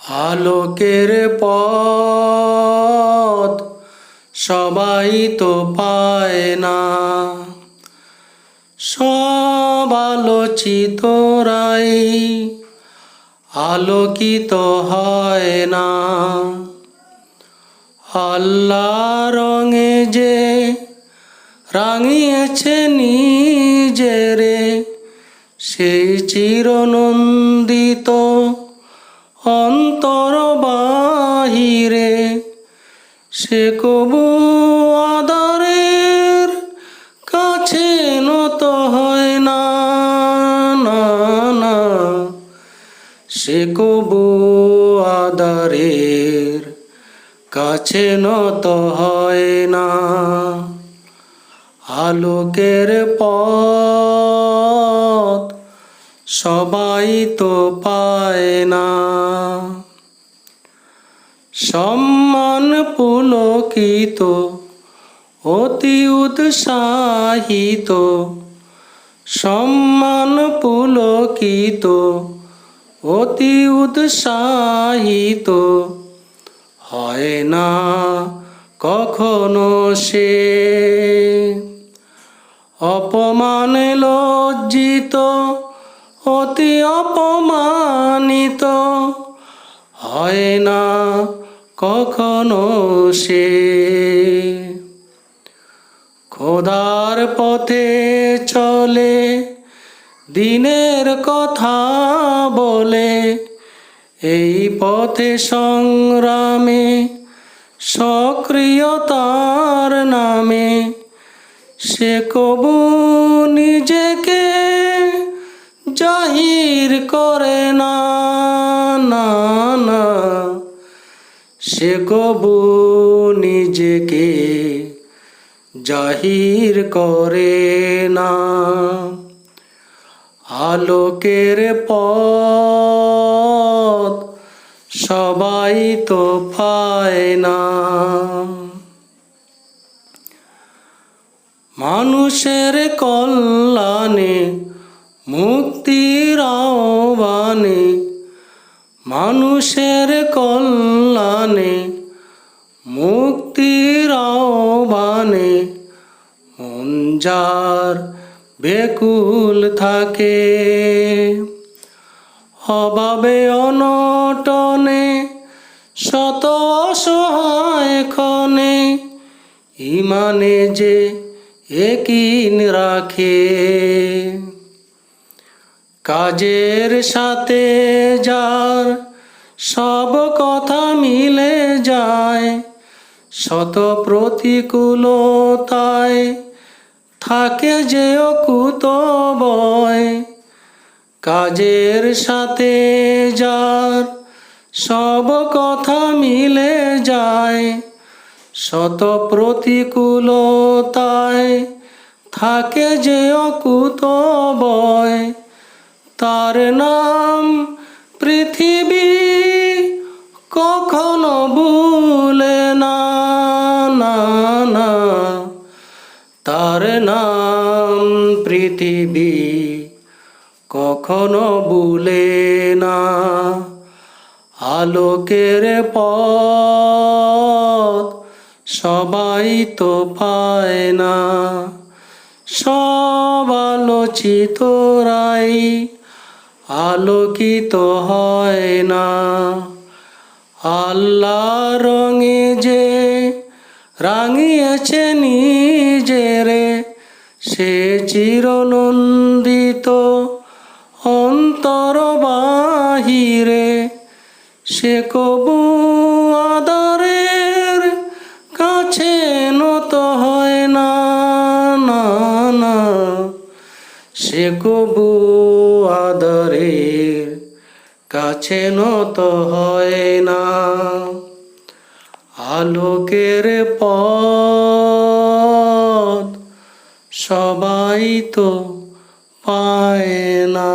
আলোকের পথ সবাই তো পায় না, সব আলোচিতরাই আলোকিত হয় না। আল্লাহ রঙে যে রাঙিয়েছে নিজেরে, সেই চিরনন্দিত অন্তর বাহিরে, সে কবু আদরের কাছে নত হয় না, না না। সে কবু আদরের কাছে নত হয় না। আলোকের পথ সবাই তো পায় না, সম্মান পুলকিত অতি উৎসাহিত, সম্মান পুলকিত অতি উৎসাহিত হয় না কখনো সে। অপমানে লজ্জিত অতি অপমানিত হয় না কখনো সে। খোদার পথে চলে দিনের কথা বলে, এই পথে সংগ্রামে সক্রিয়তার নামে, সে কবু নিজেকে জাহির করে না, না না। সে কবু নিজেকে জাহির করে না। আলোকের পথ সবাই তো পায় না। মানুষের কল্যাণে মুক্তির আহ্বানে, মানুষের কল্যাণে মুক্তির আহ্বানে, মন যার বেকুল থাকে। অভাবে অনটনে শত অসহায় ক্ষণে, ইমানে যে একিন রাখে। কাজের সাথে যার সব কথা মিলে যায়, শত প্রতিকূলতায় থাকে যে অকুত ভয়। কাজের সাথে যার সব কথা মিলে যায়, শত প্রতিকূলতায় থাকে যে অকুত ভয়। তার নাম পৃথিবী কখনো ভুলে না, না না। তার নাম পৃথিবী কখনো ভুলে না। আলোকের পথ সবাই তো পায় না, সব আলোচিতরাই আলোকিত হয় না। আল্লাহ রঙে যে রাঙিয়েছে নিজেরে, সে চিরনন্দিত অন্তর বাহিরে, সে কবু আদরের কাছে নত হয় না, না না। সে কবু আদরের কাছে নত হয় না। আলোকের পথ সবাই তো পায় না।